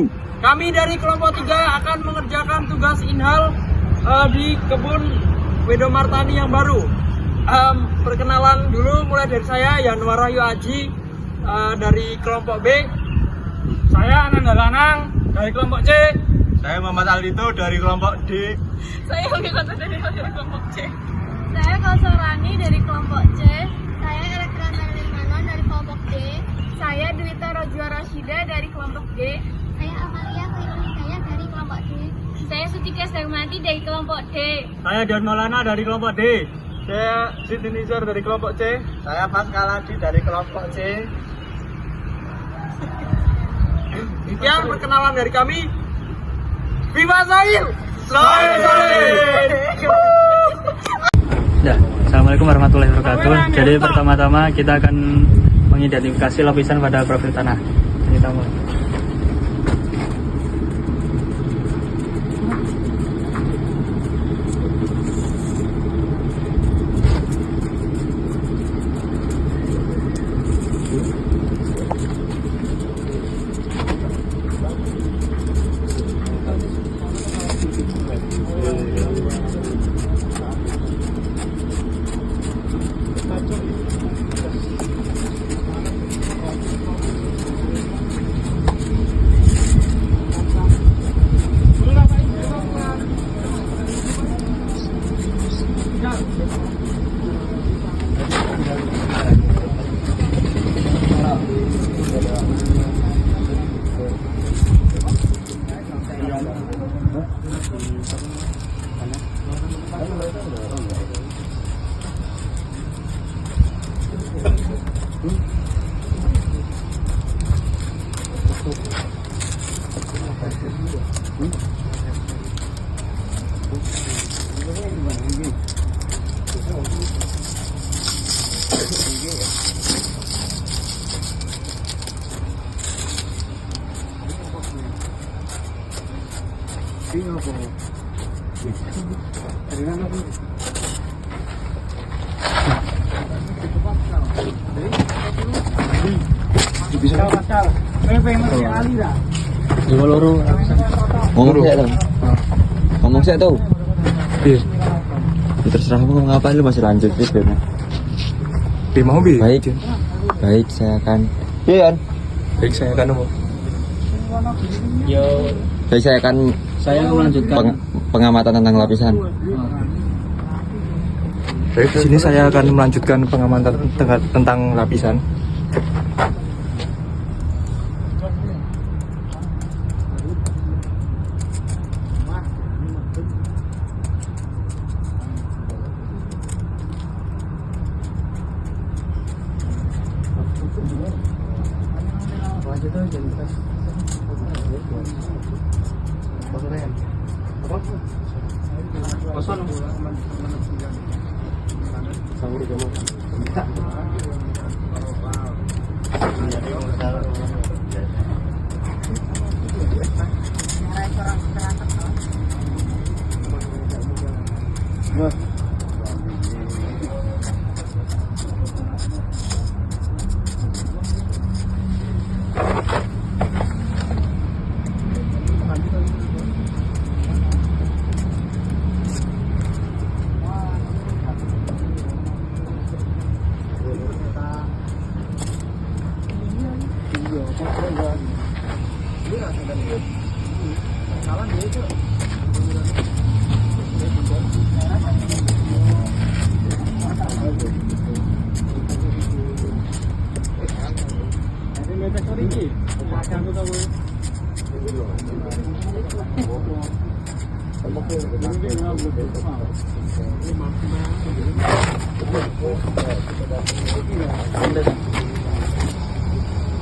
maju. Kami dari kelompok 3 akan mengerjakan tugas inhal di kebun Wedo Martani yang baru. Perkenalan dulu mulai dari saya, Yanwar Rahyu Aji dari kelompok B. Saya Ananda Lanang dari kelompok C. Saya Muhammad Alito dari kelompok D. Saya Yogyakarta dari kelompok C. Saya Kausorani dari kelompok C. Saya Elektrana Limanon dari kelompok D. Saya Dwita Rojwa Rashida dari kelompok D. Saya Amalia Khairulhidayah dari kelompok D. Saya Sutika Darmati dari kelompok D. Saya Dian Maulana dari kelompok D. Saya Siti Nizar dari kelompok C. Saya Pascal Adi dari kelompok C. Sekian perkenalan dari kami. Viva Zahir! Zahir! Ya, Assalamualaikum warahmatullahi wabarakatuh. Jadi pertama-tama kita akan mengidentifikasi lapisan pada profil tanah. Kita mulai. Ngomong saya tahu. Iya. Terserah mau ngapain lu masih lanjut gitu. Di mau bi? Baik. Baik, saya akan. Iya. Baik, saya akan mau. Yo, Baik, saya akan saya melanjutkan. pengamatan tentang lapisan. Baik, di sini saya akan melanjutkan pengamatan tentang lapisan.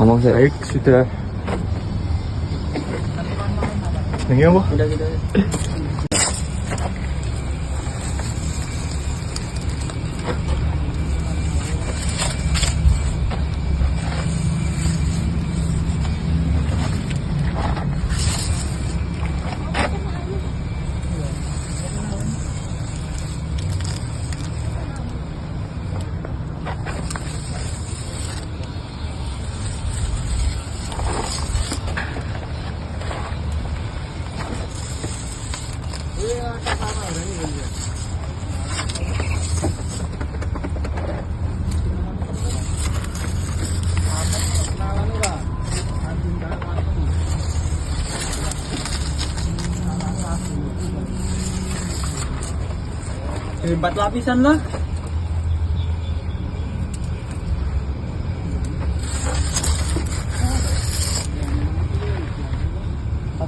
Ngomong saya. Baik, sudah. Ini apa? Jadi 4 lapisan lah.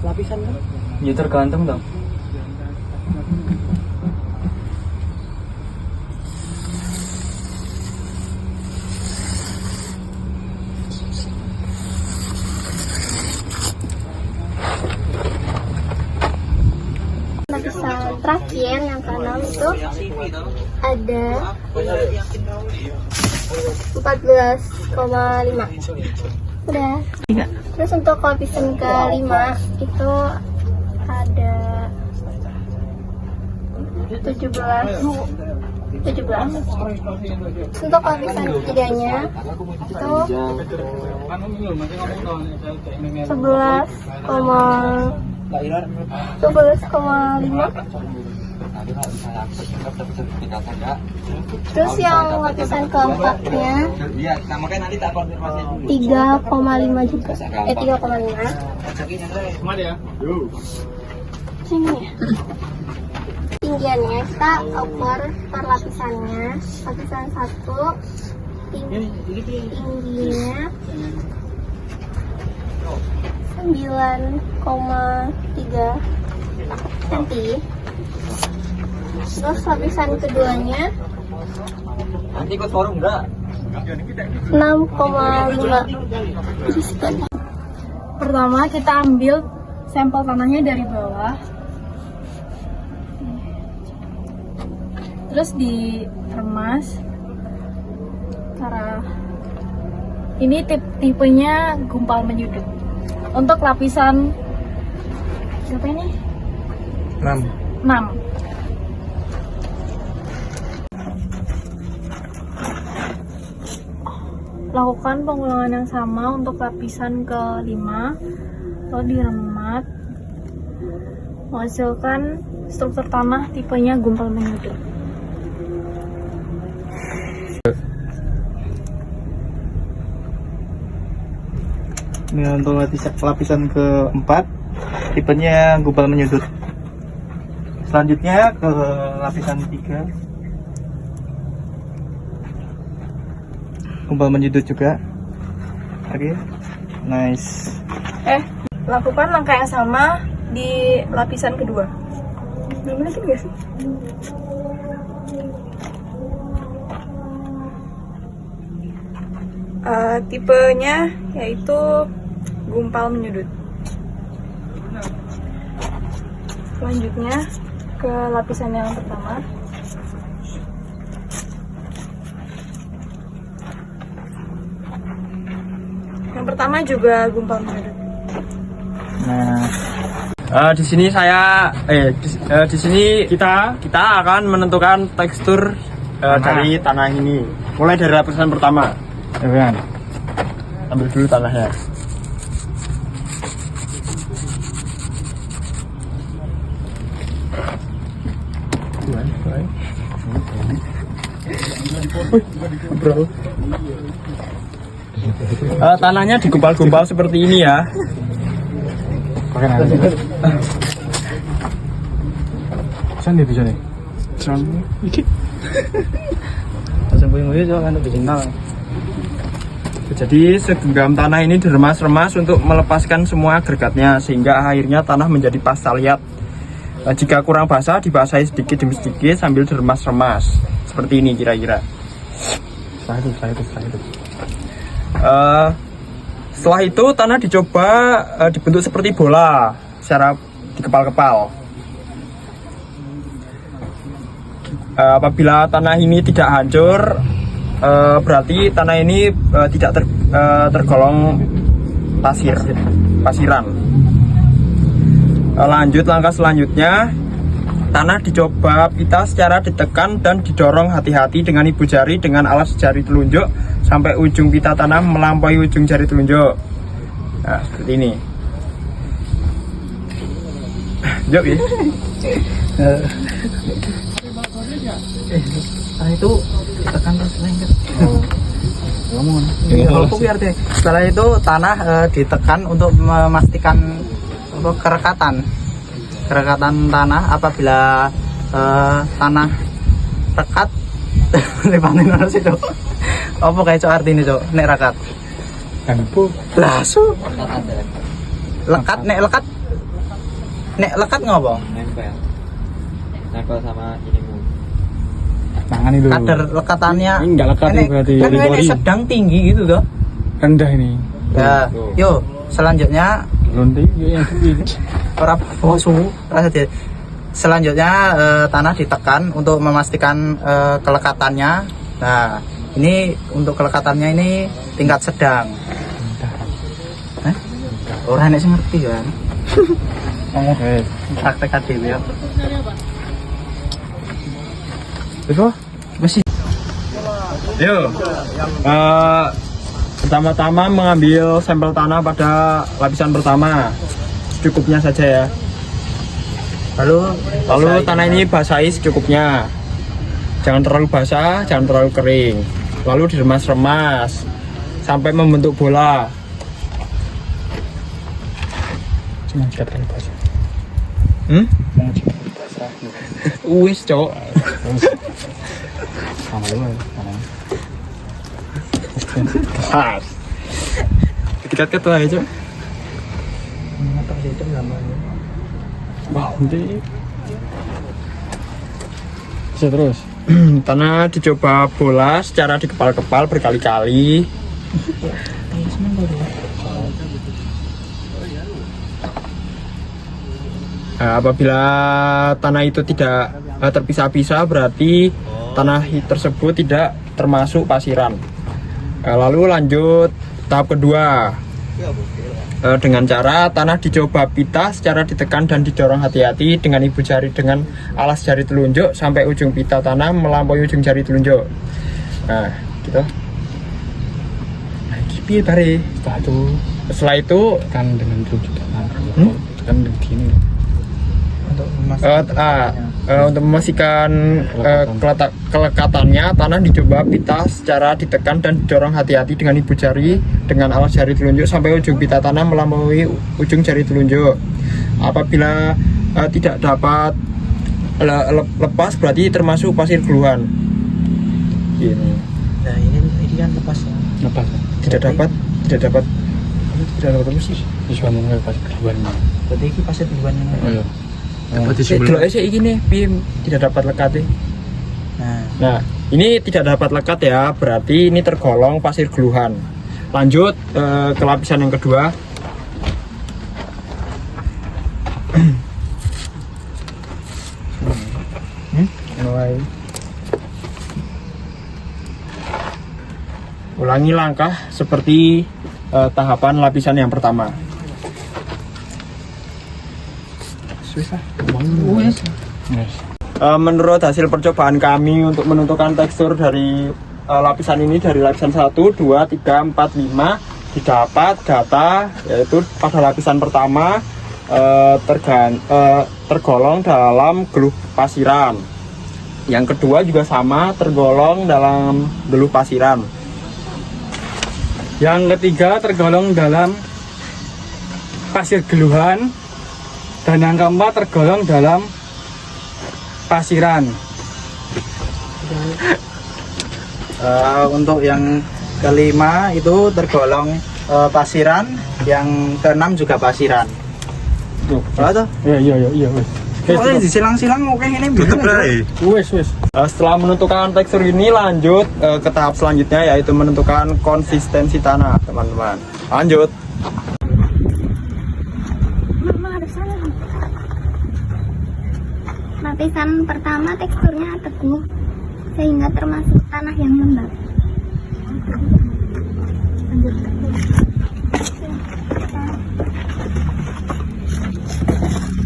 Lapisan kan? Ya tergantung dong. Lapisan terakhir yang keenam itu ada 14,5. Udah. Terus untuk lapisan kelima itu ada 17. Untuk lapisan ketiganya itu 11,5. Terus yang lapisan keempatnya 3,5 juga. 3,5. Sini ya. Tinggiannya kita ukur per lapisannya. Lapisan 1 tingginya 9,3 cm. Terus lapisan keduanya 6,5. Pertama kita ambil sampel tanahnya dari bawah, terus diremas. Ini tipenya gumpal menyudut. Untuk lapisan berapa ini? 6. 6. Lakukan pengulangan yang sama untuk lapisan ke-5, lalu diremat, menghasilkan struktur tanah tipenya gumpal menyudut. Ini untuk lapisan keempat, tipenya gumpal menyudut. Selanjutnya ke lapisan 3, gumpal menyudut juga. Oke, nice. Lakukan langkah yang sama di lapisan kedua. Belum lagi guys. Tipenya yaitu gumpal menyudut. Selanjutnya ke lapisan yang pertama. Yang pertama juga gumpal menyudut. Nah, di sini di sini kita akan menentukan tekstur dari tanah ini. Mulai dari lapisan pertama. Ya, Ambil dulu tanahnya. Tanahnya digumpal-gumpal seperti ini ya. pakai nanti. Sana di sana. Sana. Jadi segenggam tanah ini diremas-remas untuk melepaskan semua agregatnya sehingga akhirnya tanah menjadi pasta liat. Jika kurang basah dibasahi sedikit demi sedikit sambil diremas-remas seperti ini kira-kira. Setelah itu tanah dicoba dibentuk seperti bola secara dikepal-kepal. Apabila tanah ini tidak hancur, berarti tanah ini tidak tergolong pasiran. Lanjut langkah selanjutnya, tanah dicoba pita secara ditekan dan didorong hati-hati dengan ibu jari dengan alas jari telunjuk sampai ujung pita tanah melampaui ujung jari telunjuk. Nah, seperti ini. Yuk ya. itu tekan terus lengket. Ngomong. Kalau biar deh. Setelah itu tanah ditekan untuk memastikan kerekatan tanah. Apabila tanah rekat, lepanin harus itu. Apa kayak cok artinya cok? Nek rekat. Langsung. Lekat, nek lekat ngopo? Nempel sama inimu. Tangan itu. Kadar lekatannya. Ini enggak lekat Ini berarti. kan ini sedang tinggi gitu toh. Rendah ini. Ya, yo selanjutnya Lonti yang tinggi. ora suhu rasa dia. Selanjutnya tanah ditekan untuk memastikan kelekatannya. Nah, ini untuk kelekatannya ini tingkat sedang. Orang enek sing ngerti kan. Ngomong praktek dhewe ya. Itu? Masih Yo, pertama-tama mengambil sampel tanah pada lapisan pertama, cukupnya saja ya. Lalu tanah ini basahi secukupnya. Jangan terlalu basah, jangan terlalu kering. Lalu diremas-remas sampai membentuk bola. Cuma terlalu basah. Wis, Cok. Sama lu tanah. Pas. Dekat ketua aja. Wah, nanti. Bisa terus. Tanah dicoba bola secara dikepal-kepal berkali-kali. Nah, apabila tanah itu tidak terpisah-pisah, berarti tanah tersebut tidak termasuk pasiran. Lalu lanjut tahap kedua. Dengan cara tanah dicoba pita secara ditekan dan didorong hati-hati dengan ibu jari dengan alas jari telunjuk sampai ujung pita tanah melampaui ujung jari telunjuk. Nah, gitu. Nah, kipi bare. Setelah itu Kan dengan telunjuk tangan. Kan begini. untuk memastikan kelekatannya, tanah dicoba pita secara ditekan dan didorong hati-hati dengan ibu jari dengan alas jari telunjuk sampai ujung pita tanah melampaui ujung jari telunjuk. Apabila tidak dapat lepas, berarti termasuk pasir gluhan. Gini. Nah, ini kan lepas ya. Lepas. Tidak dapat sih. Bisa ngomong pas keluar. Berarti ini pasir duluan ini. Oh iya. Delok sih ini piye tidak dapat lekat. Nah, ini tidak dapat lekat ya, berarti ini tergolong pasir gluhan. Lanjut ke lapisan yang kedua. Mulai. Ulangi langkah seperti tahapan lapisan yang pertama. Menurut hasil percobaan kami untuk menentukan tekstur dari lapisan ini, dari lapisan 1, 2, 3, 4, 5 didapat data yaitu pada lapisan pertama tergolong dalam geluh pasiran. Yang kedua juga sama, tergolong dalam geluh pasiran. Yang ketiga tergolong dalam pasir geluhan. Dan yang keempat tergolong dalam pasiran. Untuk yang kelima itu tergolong pasiran, yang keenam juga pasiran. Apa tuh? Iya wes. Pokoknya disilang-silang oke ini Wes. Setelah menentukan tekstur ini, lanjut ke tahap selanjutnya yaitu menentukan konsistensi tanah, teman-teman. Lanjut. Lapisan pertama teksturnya teguh sehingga termasuk tanah yang lembab.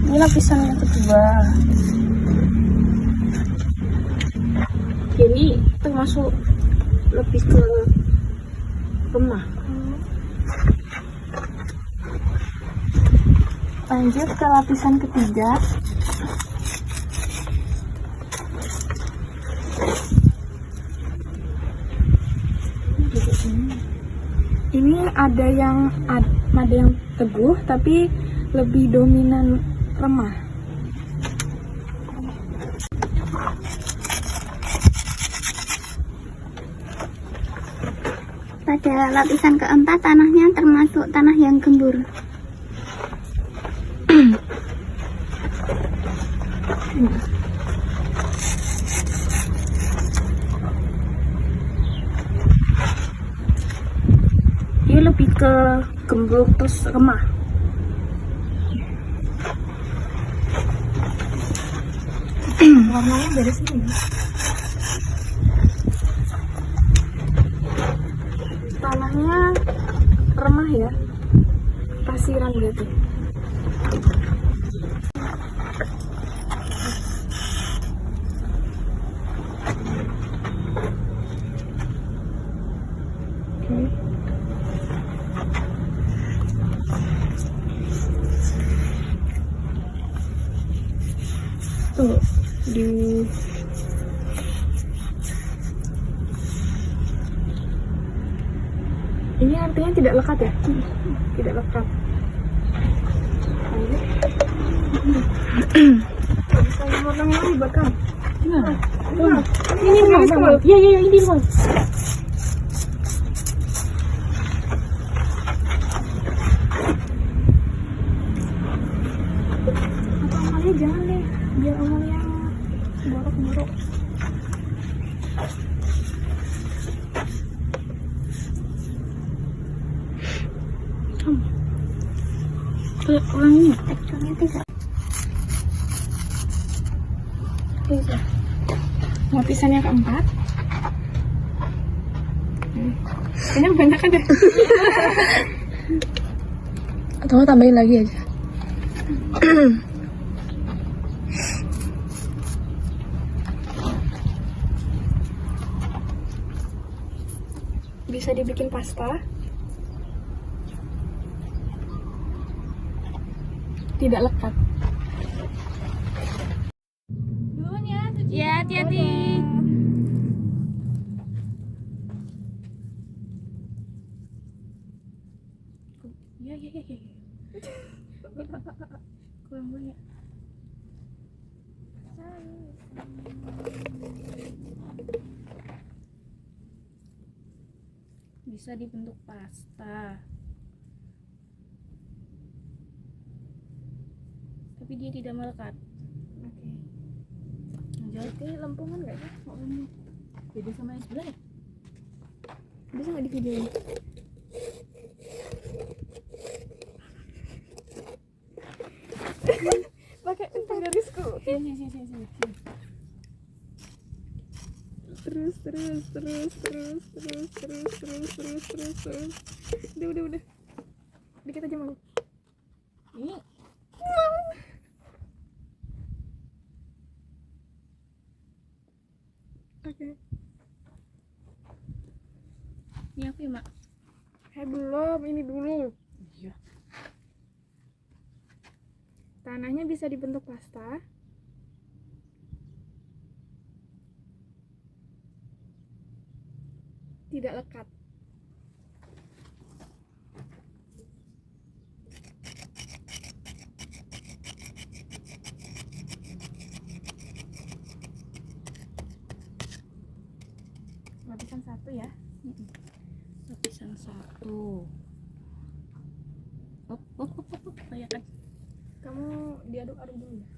Ini lapisan yang kedua. Ini termasuk lebih ke lemah. Lanjut ke lapisan ketiga. ada yang teguh tapi lebih dominan remah. Pada lapisan keempat, tanahnya termasuk tanah yang gembur. Dia lebih ke gembur terus remah. Warnanya dari sini. Tanahnya remah ya, pasiran gitu. Tuh di ini artinya tidak lekat ya? Tidak lekat. Bisa warnanya ribet kan? Ini rumah. Iya ini rumah. Atau Amalia jangan deh, biar Amalia borok-borok. Orangnya teksturnya tidak. Lapisan yang keempat. Kayaknya banyak aja. Atau tambahin lagi aja. Bisa dibikin pasta. Tidak lekat. Duluan ya, Suci. Ya, hati-hati. Ya. Kurang banyak. Bisa dibentuk pasta. Tapi dia tidak melekat. Oke. Oke, lempungan nggak ya? Mau lempung. Beda sama yang sebelah ya? Bisa nggak di video ini? Pakai garisku. Sini. Terus. Udah. Dikit aja mau. Ini. Oke. Ini apa ya, Mak? Belum, ini dulu. Iya. Tanahnya bisa dibentuk pasta. Tidak lekat. Lapisan 1 ya. Lapisan 1. Op, kayak kan. Kamu diaduk-aduk dulu ya.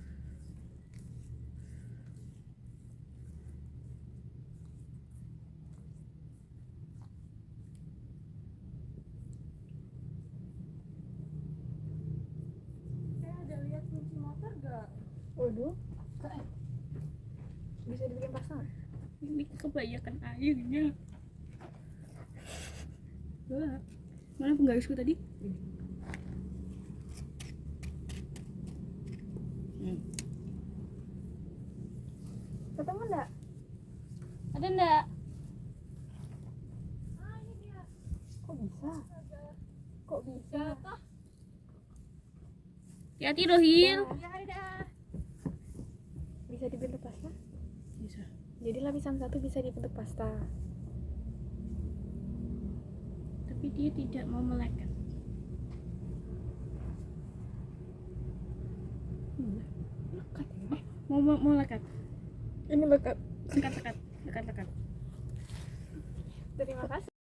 Ada lihat kunci motor gak? Waduh. Bisa dibikin pasta nggak? Ini kebanyakan airnya. Mana penggarisku tadi? Ketemu enggak? Ada enggak? Ini dia. Kok bisa? Hati-hati Rohil. Bisa dibentuk pasta? Bisa. Jadi lapisan 1 bisa dibentuk pasta. Tapi tapi dia tidak mau melekat. Lekat. Mau lekat. Ini bekat. Lekat. Terima kasih.